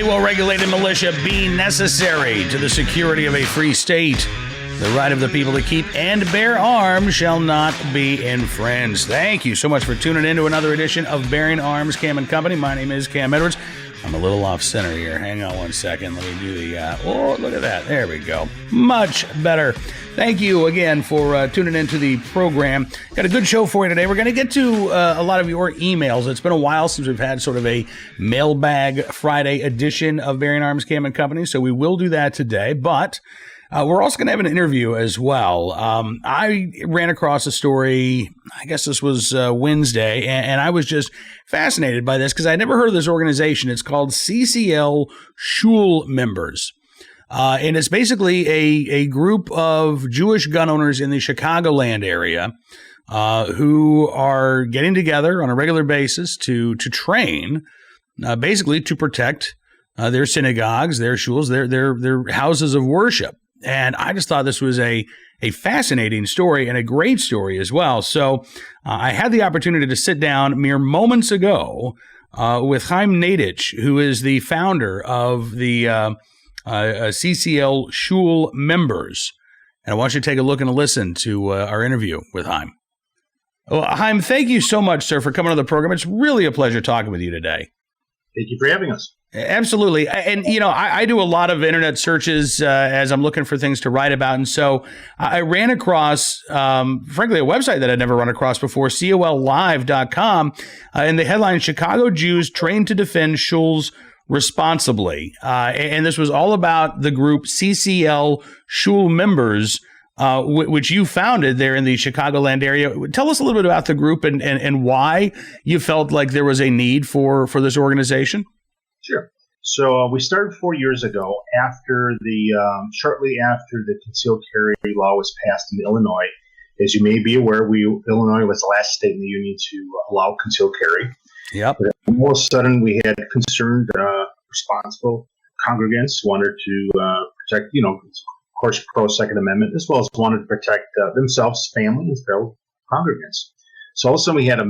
A well-regulated militia be necessary to the security of a free state. The right of the people to keep and bear arms shall not be infringed. Thank you so much for tuning in to another edition of Bearing Arms, Cam and Company. My name is Cam Edwards. I'm a little off center here. Hang on one second. Let me do the, oh, look at that. There we go. Much better. Thank you again for tuning into the program. Got a good show for you today. We're going to get to a lot of your emails. It's been a while since we've had sort of a mailbag Friday edition of Bearing Arms, Cam and Company, so we will do that today. But we're also going to have an interview as well. I ran across a story, I guess this was Wednesday, and I was just fascinated by this because I never heard of this organization. It's called CCL Schul Members. And it's basically a group of Jewish gun owners in the Chicagoland area who are getting together on a regular basis to train, basically to protect their synagogues, their shuls, their houses of worship. And I just thought this was a fascinating story and a great story as well. So I had the opportunity to sit down mere moments ago with Chaim Naiditch, who is the founder of the CCL Schul Members. And I want you to take a look and a listen to our interview with Chaim. Well, Chaim, thank you so much, sir, for coming on the program. It's really a pleasure talking with you today. Thank you for having us. Absolutely. And, you know, I do a lot of internet searches as I'm looking for things to write about. And so I ran across, frankly, a website that I'd never run across before, collive.com, and the headline, Chicago Jews Trained to Defend Shuls Responsibly. And this was all about the group CCL Schul Members, which you founded there in the Chicagoland area. Tell us a little bit about the group and why you felt like there was a need for this organization. Sure. So we started 4 years ago shortly after the concealed carry law was passed in Illinois. As you may be aware, Illinois was the last state in the union to allow concealed carry. Yep. But all of a sudden, we had concerned, responsible congregants who wanted to protect, of course, pro-Second Amendment, as well as wanted to protect themselves, families, fellow congregants. So all of a sudden we had a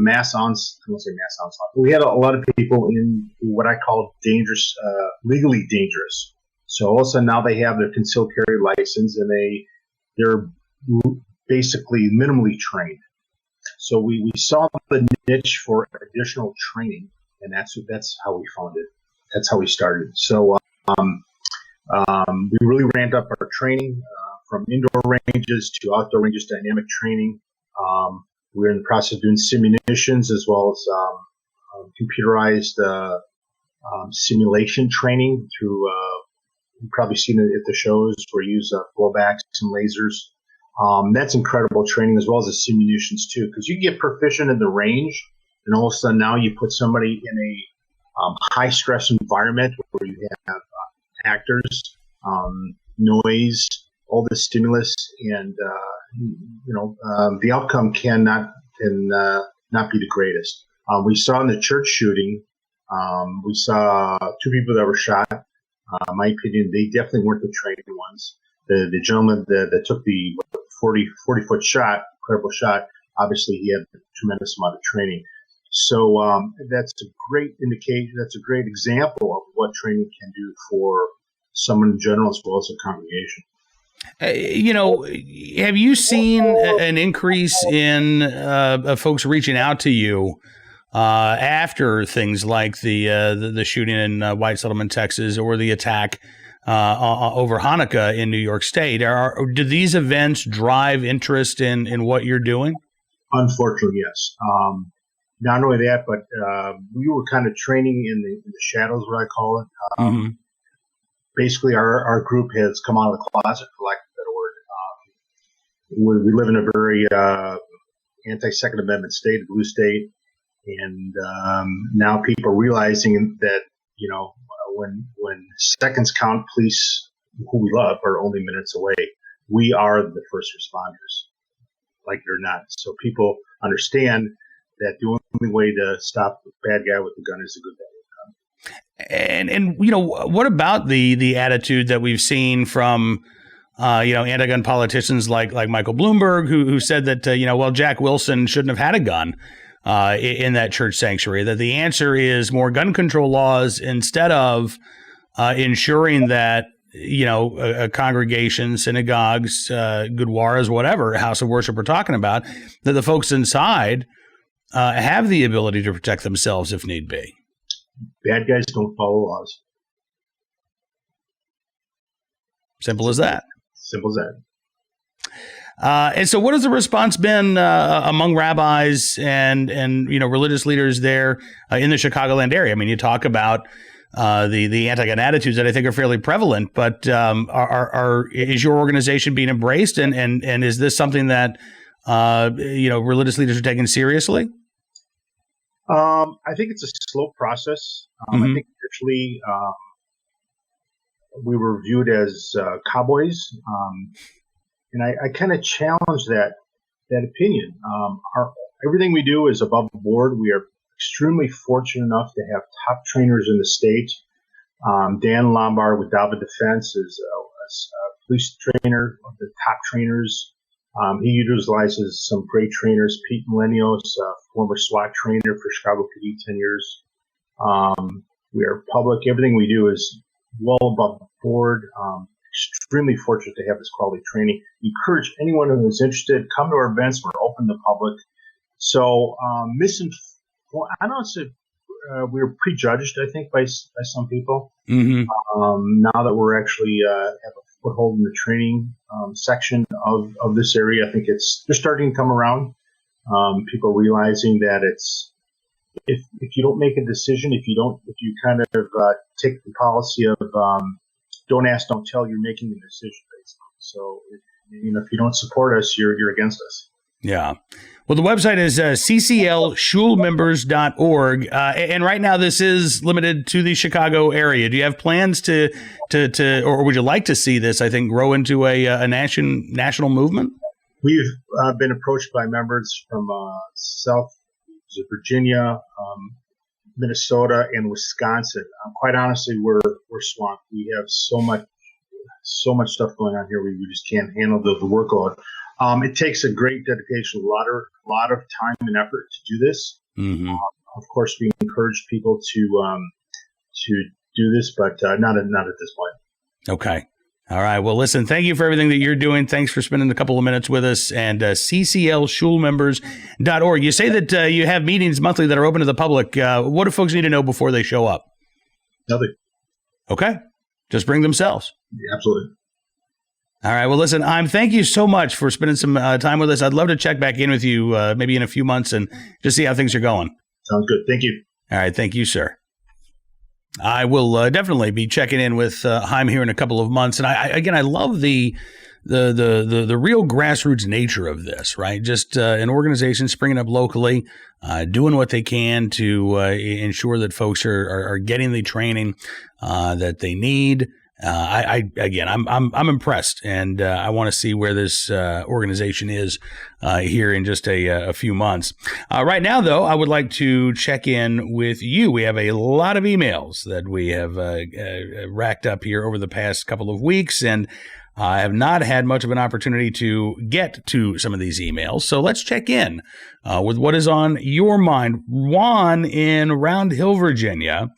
we had a lot of people in what I call dangerous, legally dangerous. So all of a sudden now they have their concealed carry license and they're basically minimally trained. So we saw the niche for additional training, and that's how we found it. That's how we started. So we really ramped up our training from indoor ranges to outdoor ranges, dynamic training. We're in the process of doing simulations as well as computerized simulation training through, you've probably seen it at the shows where we use blowbacks and lasers. That's incredible training as well as the simulations too, because you get proficient in the range and all of a sudden now you put somebody in a high stress environment where you have actors, noise, all this stimulus, and the outcome cannot be the greatest. We saw in the church shooting, we saw two people that were shot. In my opinion, they definitely weren't the trained ones. The gentleman that took the 40-foot shot, incredible shot, obviously he had a tremendous amount of training. So that's a great indication. That's a great example of what training can do for someone in general as well as a congregation. Have you seen an increase in folks reaching out to you after things like the shooting in White Settlement, Texas, or the attack over Hanukkah in New York State? Do these events drive interest in what you're doing? Unfortunately, yes. Not only that, but we were kind of training in the shadows, what I call it. Basically, our group has come out of the closet, for lack of a better word. We live in a very anti-Second Amendment state, a blue state, and now people are realizing that, when seconds count, police, who we love, are only minutes away. We are the first responders, like it or not. So people understand that the only way to stop the bad guy with the gun is a good guy. And what about the attitude that we've seen from anti-gun politicians like Michael Bloomberg, who said that Jack Wilson shouldn't have had a gun in that church sanctuary, that the answer is more gun control laws instead of ensuring that, a congregation, synagogues, gurdwaras, whatever house of worship we're talking about, that the folks inside have the ability to protect themselves if need be. Bad guys don't follow laws. Simple as that. Simple as that. And so what has the response been among rabbis and religious leaders there in the Chicagoland area? I mean, you talk about the anti-gun attitudes that I think are fairly prevalent, but is your organization being embraced, and is this something that religious leaders are taking seriously? I think it's a slow process. I think actually we were viewed as cowboys, and I kind of challenge that opinion. Everything we do is above board. We are extremely fortunate enough to have top trainers in the state. Dan Lombard with David Defense is a police trainer, one of the top trainers. He utilizes some great trainers. Pete Millennios, former SWAT trainer for Chicago PD 10 years. We are public. Everything we do is well above board. Extremely fortunate to have this quality training. Encourage anyone who is interested, come to our events. We're open to the public. So I don't say we're prejudged, I think, by some people. Now that we're actually have a foothold in the training section of this area, I think they're starting to come around. People are realizing that if you don't make a decision, if you kind of take the policy of don't ask, don't tell, you're making the decision basically. So if you don't support us, you're against us. Yeah. Well, the website is CCL Schul Members.org. And right now this is limited to the Chicago area. Do you have plans to or would you like to see this, I think, grow into a national movement? We've been approached by members from South Virginia, Minnesota, and Wisconsin. Quite honestly, we're swamped. We have so much stuff going on here. We just can't handle the workload. It takes a great dedication, a lot of time and effort to do this. Of course, we encourage people to do this, but not at this point. Okay. All right. Well, listen, thank you for everything that you're doing. Thanks for spending a couple of minutes with us. And CCL schulmembers.org. You say that you have meetings monthly that are open to the public. What do folks need to know before they show up? Nothing. Okay. Just bring themselves. Yeah, absolutely. All right. Well, listen, thank you so much for spending some time with us. I'd love to check back in with you maybe in a few months and just see how things are going. Sounds good. Thank you. All right. Thank you, sir. I will definitely be checking in with Chaim here in a couple of months. And I love the real grassroots nature of this, right? Just an organization springing up locally, doing what they can to ensure that folks are getting the training that they need. I'm impressed, and I want to see where this organization is here in just a few months. Right now, though, I would like to check in with you. We have a lot of emails that we have racked up here over the past couple of weeks, and I have not had much of an opportunity to get to some of these emails. So let's check in with what is on your mind. Juan in Round Hill, Virginia,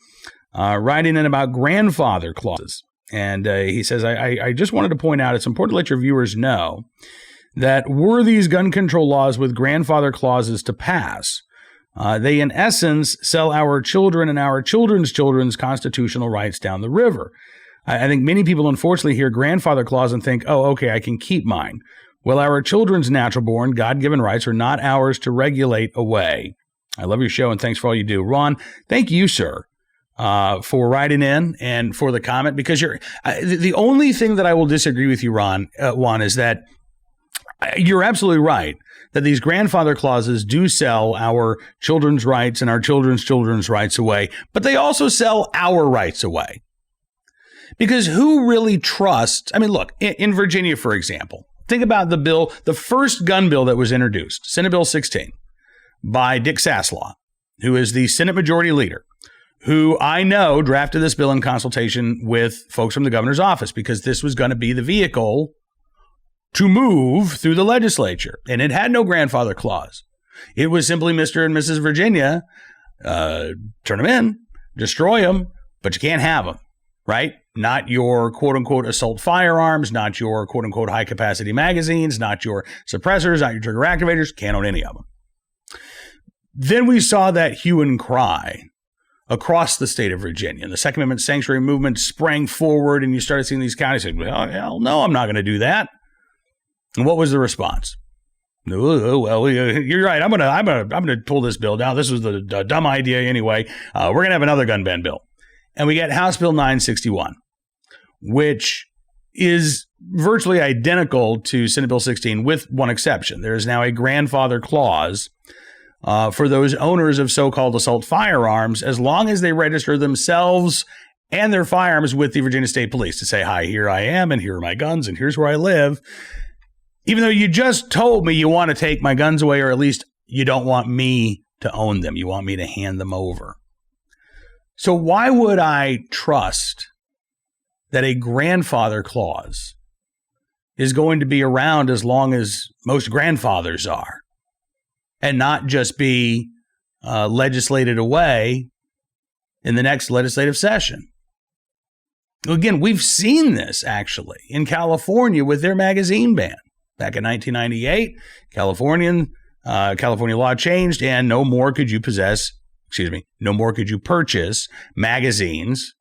writing in about grandfather clauses. And he says, I just wanted to point out, it's important to let your viewers know that were these gun control laws with grandfather clauses to pass, they in essence sell our children and our children's children's constitutional rights down the river. I think many people unfortunately hear grandfather clause and think, oh, okay, I can keep mine. Well, our children's natural born, God-given rights are not ours to regulate away. I love your show and thanks for all you do. Ron, thank you, sir. For writing in and for the comment, because the only thing that I will disagree with you, Ron, Juan, is that you're absolutely right that these grandfather clauses do sell our children's rights and our children's children's rights away, but they also sell our rights away. Because who really trusts? I mean, look, in Virginia, for example, think about the bill, the first gun bill that was introduced, Senate Bill 16, by Dick Saslaw, who is the Senate Majority Leader, who I know drafted this bill in consultation with folks from the governor's office because this was going to be the vehicle to move through the legislature. And it had no grandfather clause. It was simply Mr. and Mrs. Virginia, turn them in, destroy them, but you can't have them. right? Not your quote-unquote assault firearms, not your quote-unquote high-capacity magazines, not your suppressors, not your trigger activators. Can't own any of them. Then we saw that hue and cry across the state of Virginia. The Second Amendment sanctuary movement sprang forward, and you started seeing these counties say, well, hell no, I'm not going to do that. And what was the response? Oh, well, you're right. I'm gonna pull this bill down. This was the dumb idea anyway. We're going to have another gun ban bill. And we get House Bill 961, which is virtually identical to Senate Bill 16 with one exception. There is now a grandfather clause for those owners of so-called assault firearms, as long as they register themselves and their firearms with the Virginia State Police to say, hi, here I am, and here are my guns, and here's where I live. Even though you just told me you want to take my guns away, or at least you don't want me to own them. You want me to hand them over. So why would I trust that a grandfather clause is going to be around as long as most grandfathers are and not just be legislated away in the next legislative session? Again, we've seen this actually in California with their magazine ban. Back in 1998, California law changed, and no more could you purchase magazines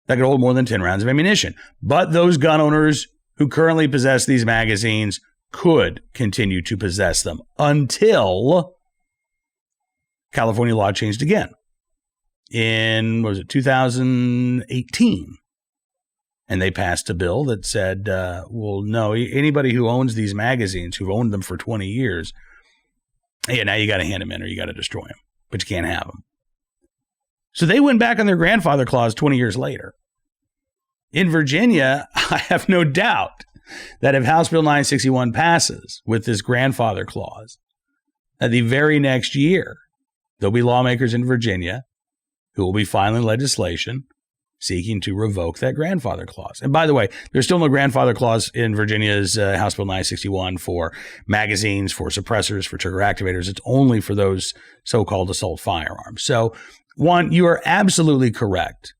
that could hold more than 10 rounds of ammunition. But those gun owners who currently possess these magazines could continue to possess them until California law changed again in, 2018. And they passed a bill that said, well, no, anybody who owns these magazines, who've owned them for 20 years, now you got to hand them in or you got to destroy them, but you can't have them. So they went back on their grandfather clause 20 years later. In Virginia, I have no doubt that if House Bill 961 passes with this grandfather clause, that the very next year, there'll be lawmakers in Virginia who will be filing legislation seeking to revoke that grandfather clause. And by the way, there's still no grandfather clause in Virginia's House Bill 961 for magazines, for suppressors, for trigger activators. It's only for those so-called assault firearms. So, one, you are absolutely correct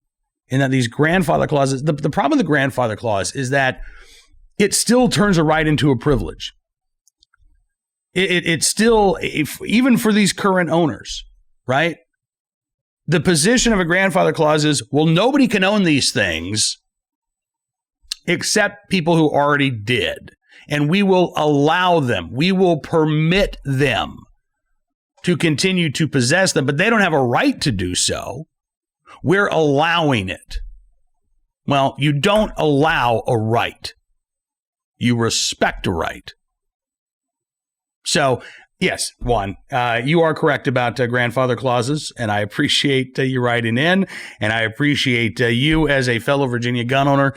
in that these grandfather clauses, the problem with the grandfather clause is that it still turns a right into a privilege. It still, even for these current owners, right? The position of a grandfather clause is, well, nobody can own these things except people who already did. And we will allow them, we will permit them to continue to possess them, but they don't have a right to do so. We're allowing it. Well, you don't allow a right. You respect a right. So, yes, Juan, you are correct about grandfather clauses, and I appreciate you writing in, and I appreciate you as a fellow Virginia gun owner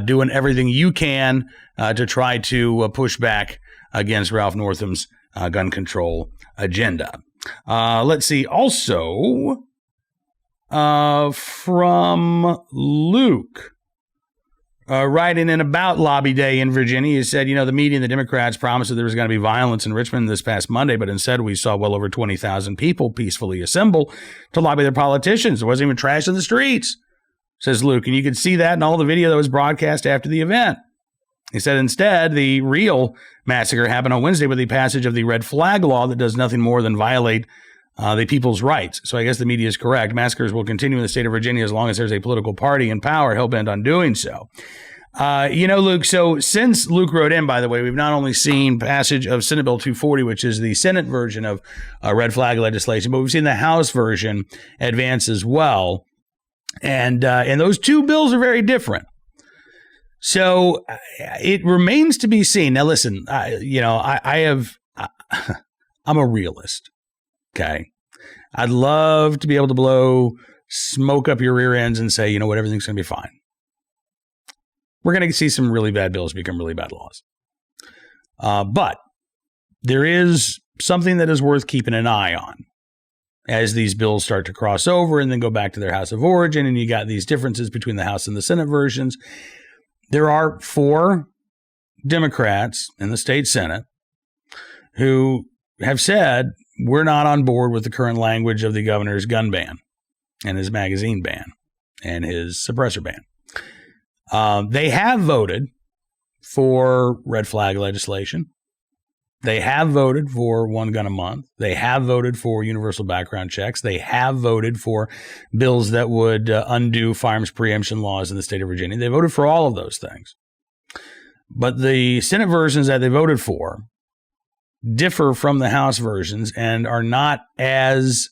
doing everything you can to try to push back against Ralph Northam's gun control agenda. Let's see. Also, from Luke, writing in about Lobby Day in Virginia, he said, the media and the Democrats promised that there was going to be violence in Richmond this past Monday, but instead we saw well over 20,000 people peacefully assemble to lobby their politicians. There wasn't even trash in the streets, says Luke. And you could see that in all the video that was broadcast after the event. He said instead, the real massacre happened on Wednesday with the passage of the red flag law that does nothing more than violate the people's rights. So I guess the media is correct. Massacres will continue in the state of Virginia as long as there's a political party in power hell-bent on doing so. Luke, so since Luke wrote in, by the way, we've not only seen passage of Senate Bill 240, which is the Senate version of red flag legislation, but we've seen the House version advance as well. And those two bills are very different. So it remains to be seen. Now, listen, I'm a realist. Okay. I'd love to be able to blow smoke up your rear ends and say, everything's going to be fine. We're going to see some really bad bills become really bad laws. But there is something that is worth keeping an eye on as these bills start to cross over and then go back to their house of origin. And you got these differences between the House and the Senate versions. There are 4 Democrats in the state Senate who have said, we're not on board with the current language of the governor's gun ban and his magazine ban. and his suppressor ban. They have voted for red flag legislation. They have voted for one gun a month. They have voted for universal background checks. They have voted for bills that would undo firearms preemption laws in the state of Virginia. They voted for all of those things. But the Senate versions that they voted for differ from the House versions and are not as,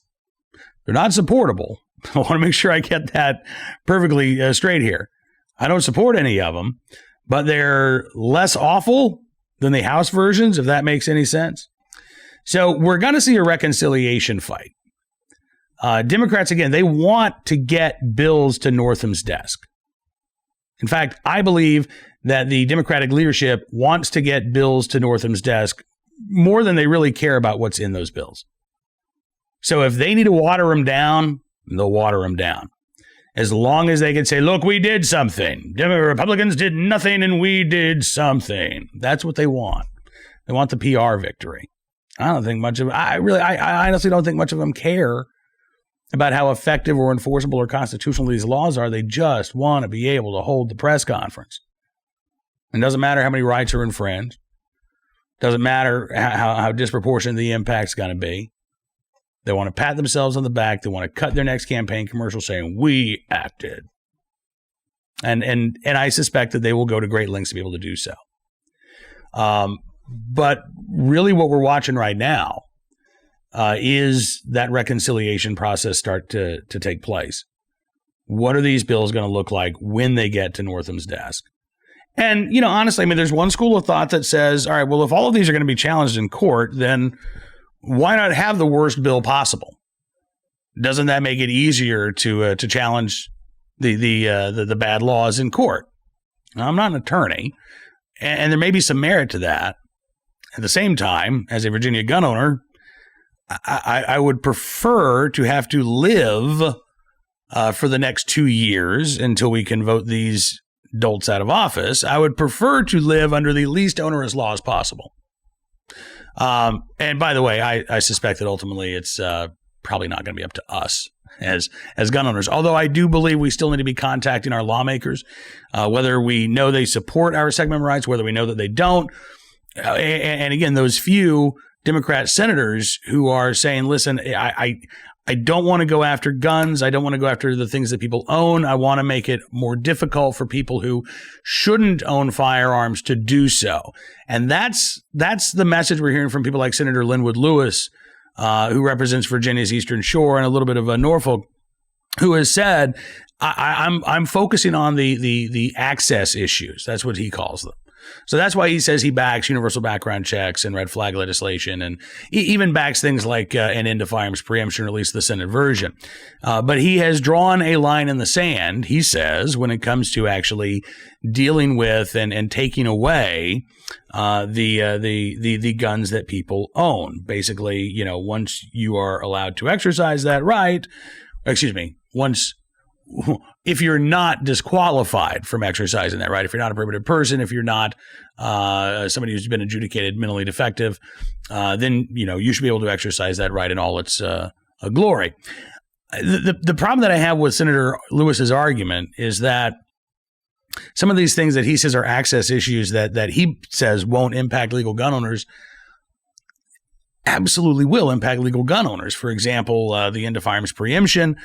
they're not supportable. I want to make sure I get that perfectly straight here. I don't support any of them, but they're less awful than the House versions, if that makes any sense. So we're going to see a reconciliation fight. Democrats, again, they want to get bills to Northam's desk. In fact, I believe that the Democratic leadership wants to get bills to Northam's desk more than they really care about what's in those bills. So if they need to water them down, they'll water them down. As long as they can say, look, we did something. Republicans did nothing and we did something. That's what they want. They want the PR victory. I don't think much of, I honestly don't think much of them care about how effective or enforceable or constitutional these laws are. They just want to be able to hold the press conference. It doesn't matter how many rights are infringed. Doesn't matter how disproportionate the impact's going to be. They want to pat themselves on the back. They want to cut their next campaign commercial saying, we acted. And I suspect that they will go to great lengths to be able to do so. But really what we're watching right now is that reconciliation process start to take place. What are these bills going to look like when they get to Northam's desk? And, you know, honestly, I mean, there's one school of thought that says, all right, well, if all of these are going to be challenged in court, then why not have the worst bill possible? Doesn't that make it easier to challenge the bad laws in court? Now, I'm not an attorney, and there may be some merit to that. At the same time, as a Virginia gun owner, I would prefer to have to live for the next 2 years until we can vote these dolts out of office. I would prefer to live under the least onerous laws possible. And by the way, I suspect that ultimately it's probably not going to be up to us as gun owners. Although I do believe we still need to be contacting our lawmakers, whether we know they support our Second Amendment rights, whether we know that they don't. And again, those few Democrat senators who are saying, listen, I don't want to go after guns. I don't want to go after the things that people own. I want to make it more difficult for people who shouldn't own firearms to do so. And that's the message we're hearing from people like Senator Linwood Lewis, who represents Virginia's Eastern Shore and a little bit of Norfolk, who has said, I'm focusing on the access issues. That's what he calls them. So that's why he says he backs universal background checks and red flag legislation, and he even backs things like an end to firearms preemption, or at least the Senate version. But he has drawn a line in the sand, he says, when it comes to actually dealing with and taking away the guns that people own. Basically, you know, once you are allowed to exercise that right, if you're not disqualified from exercising that right, if you're not a prohibited person, if you're not somebody who's been adjudicated mentally defective, then, you know, you should be able to exercise that right in all its glory. The problem that I have with Senator Lewis's argument is that some of these things that he says are access issues that he says won't impact legal gun owners absolutely will impact legal gun owners. For example, the end to firearms preemption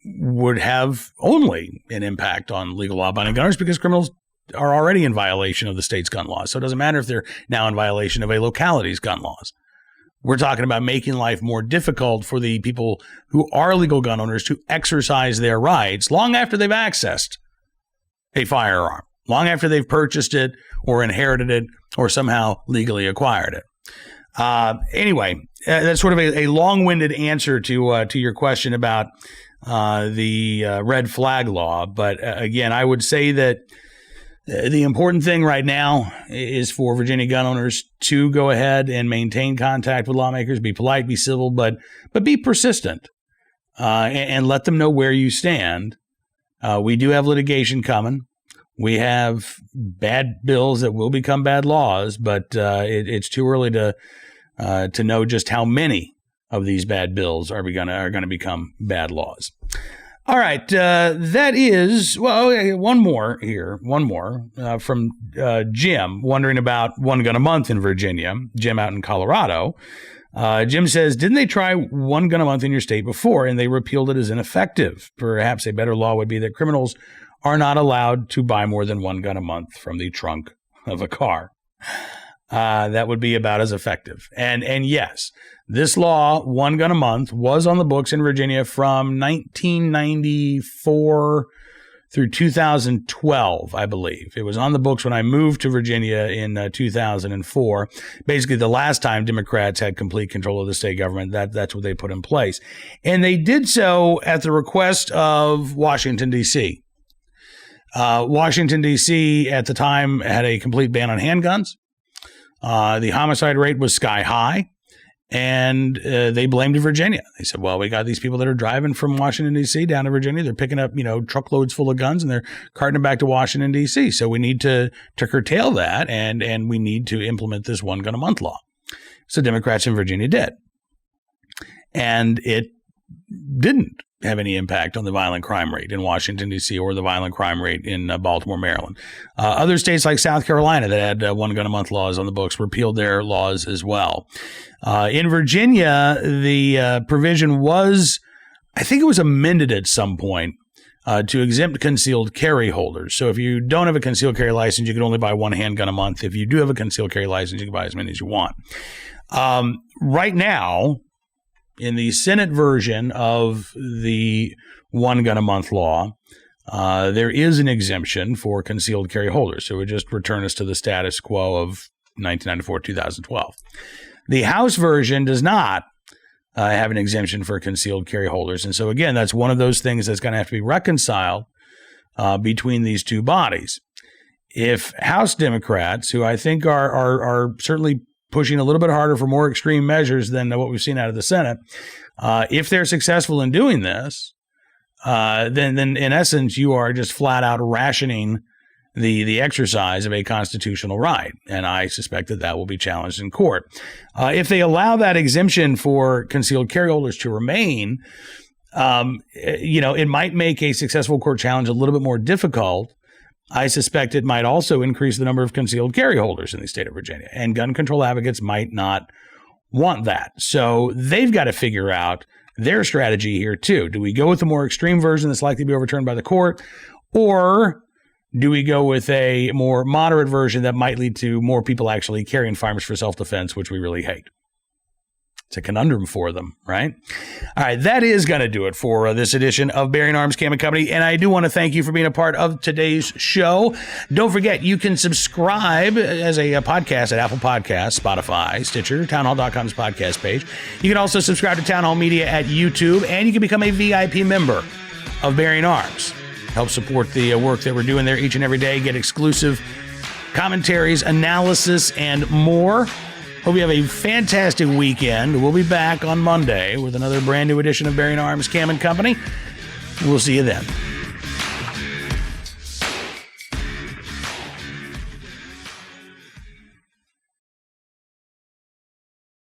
would have only an impact on legal law-abiding gun owners because criminals are already in violation of the state's gun laws. So it doesn't matter if they're now in violation of a locality's gun laws. We're talking about making life more difficult for the people who are legal gun owners to exercise their rights long after they've accessed a firearm, long after they've purchased it or inherited it or somehow legally acquired it. Anyway, that's sort of a long-winded answer to your question about the red flag law. But again, I would say that the important thing right now is for Virginia gun owners to go ahead and maintain contact with lawmakers, be polite, be civil, but be persistent, and let them know where you stand. We do have litigation coming. We have bad bills that will become bad laws, but it's too early to know just how many of these bad bills are going to become bad laws. All right. That is, well, okay, one more from Jim, wondering about one gun a month in Virginia. Jim out in Colorado. Jim says, didn't they try one gun a month in your state before and they repealed it as ineffective? Perhaps a better law would be that criminals are not allowed to buy more than one gun a month from the trunk of a car. That would be about as effective. And yes, this law, one gun a month, was on the books in Virginia from 1994 through 2012, I believe. It was on the books when I moved to Virginia in 2004. Basically, the last time Democrats had complete control of the state government, that's what they put in place. And they did so at the request of Washington, D.C. Washington, D.C. at the time had a complete ban on handguns. The homicide rate was sky high. And they blamed Virginia. They said, well, we got these people that are driving from Washington, D.C. down to Virginia. They're picking up, truckloads full of guns and they're carting them back to Washington, D.C. So we need to curtail that and we need to implement this one gun a month law. So Democrats in Virginia did. And it didn't have any impact on the violent crime rate in Washington, D.C. or the violent crime rate in Baltimore, Maryland. Other states like South Carolina that had one gun a month laws on the books repealed their laws as well. In Virginia, the provision was, I think it was amended at some point to exempt concealed carry holders. So if you don't have a concealed carry license, you can only buy one handgun a month. If you do have a concealed carry license, you can buy as many as you want. Right now, in the Senate version of the one gun a month law, there is an exemption for concealed carry holders. So it would just return us to the status quo of 1994-2012. The House version does not have an exemption for concealed carry holders. And so, again, that's one of those things that's going to have to be reconciled between these two bodies. If House Democrats, who I think are certainly pushing a little bit harder for more extreme measures than what we've seen out of the Senate, if they're successful in doing this, then in essence, you are just flat out rationing the exercise of a constitutional right. And I suspect that will be challenged in court. If they allow that exemption for concealed carry holders to remain, it might make a successful court challenge a little bit more difficult. I suspect it might also increase the number of concealed carry holders in the state of Virginia, and gun control advocates might not want that. So they've got to figure out their strategy here too. Do we go with the more extreme version that's likely to be overturned by the court, or do we go with a more moderate version that might lead to more people actually carrying firearms for self-defense, which we really hate? It's a conundrum for them, right? All right, that is going to do it for this edition of Bearing Arms Cam & Company, and I do want to thank you for being a part of today's show. Don't forget, you can subscribe as a podcast at Apple Podcasts, Spotify, Stitcher, townhall.com's podcast page. You can also subscribe to Town Hall Media at YouTube, and you can become a VIP member of Bearing Arms. Help support the work that we're doing there each and every day, get exclusive commentaries, analysis, and more. Hope you have a fantastic weekend. We'll be back on Monday with another brand new edition of Bearing Arms Cam & Company. We'll see you then.